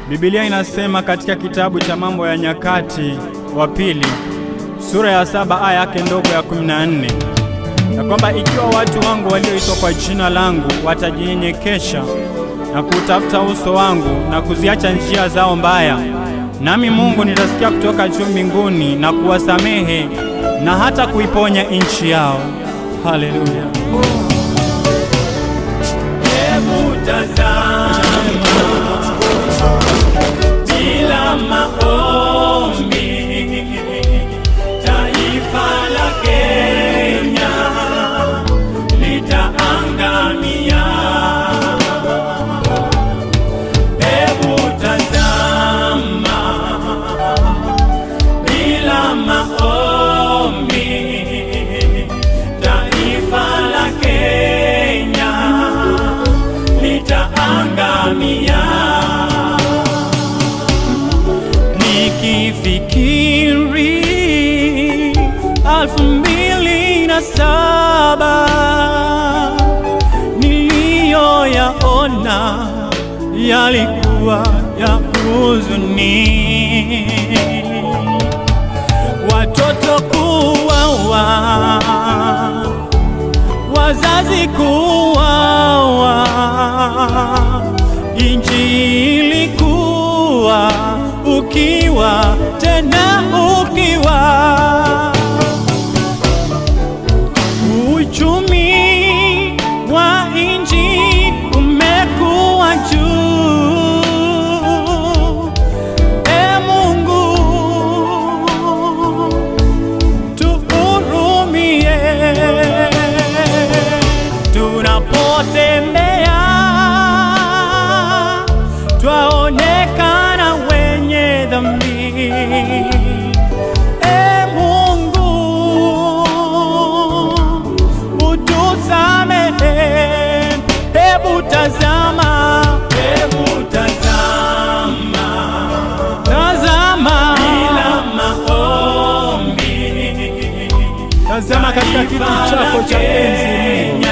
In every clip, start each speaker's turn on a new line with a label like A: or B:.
A: Biblia inasema katika kitabu cha Mambo ya Nyakati wa Pili sura ya 7 aya yake ndogo ya 14, ya kwamba ikiwa watu wangu walioitwa kwa jina langu watajinyenyekesha na kutafuta uso wangu na kuziacha njia zao mbaya, nami Mungu nitasikia kutoka juu mbinguni na kuwasamehe na hata kuiponya nchi yao. Haleluya.
B: Hebu tazama bila maombi taifa la Kenya litaangamia. Hebu tazama bila maombi taifa la Kenya litaangamia. Nikifikiri 2007 niliyoyaona yalikuwa ya huzuni, watoto kuuawa, wazazi kuuawa, nchi ilikuwa ukiwa tena ukiwa, uchumi wa nchi umekuwa juu. E Mungu tuhurumie, tunapotembea twaonekana wenye dhambi. E Mungu utusamehe. Hebu tazama, hebu tazama, tazama bila maombi,
A: Tazama katika kiti chako cha enzi.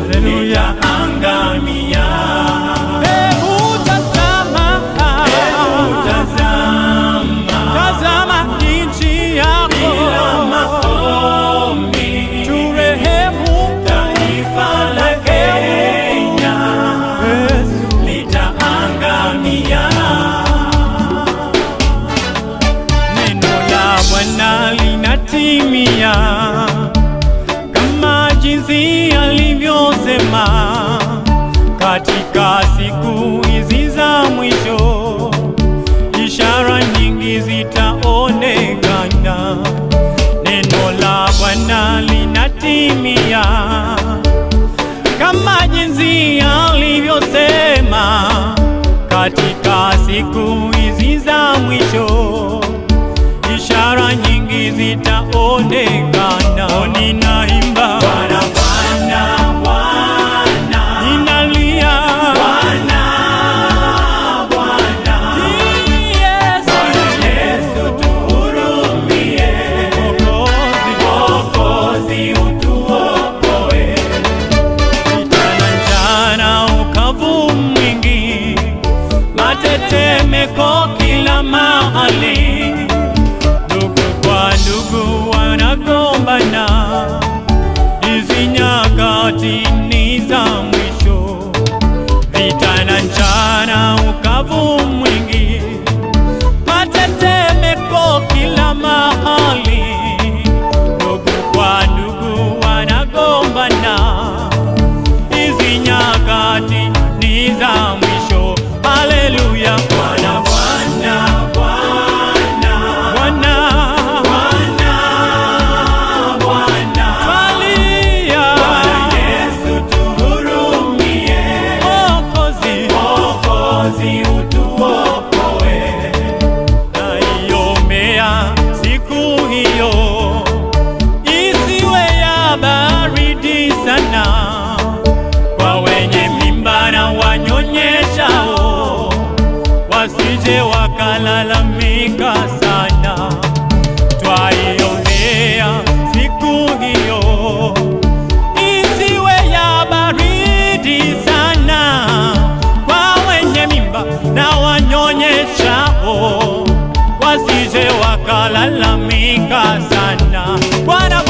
B: Haleluya, angamia.
A: Tazama nchi yako, turehemu
B: taifa la Kenya litaangamia.
A: Neno la Bwana linatimia kama jinsi alivyosema. Katika siku hizi za mwisho ishara nyingi zitaonekana. Neno la Bwana linatimia kama jinsi alivyosema. Katika siku hizi za mwisho ishara nyingi zitaonekana. Ninaimba
B: Bwana, Bwana, Bwana,
A: ninalia
B: Bwana, Bwana, Yesu tuhurumie, Mwokozi utuokoe.
A: Vita, njaa, ukavu mwingi, matetemeko kila mahali, ndugu kwa ndugu wanagombana. Hizi nyakati ni za mwisho. Vita na njaa, ukavu mwingi, matetemeko kila mahali, ndugu kwa ndugu wanagombana. Hizi nyakati ni za mwisho. Haleluya.
B: Bwana, Bwana, Bwana,
A: Bwana,
B: Bwana, Bwana,
A: Malia,
B: Bwana Yesu tuhurumie,
A: Mwokozi,
B: Mwokozi utuokoe.
A: naiombea siku hiyo isiwe ya baridi sana kwa wenye mimba na wanyonyeshao, wasije wakalalamika sana. Twaiombea siku hiyo isiwe ya baridi sana kwa wenye mimba na wasije wakalalamika sana. Bwana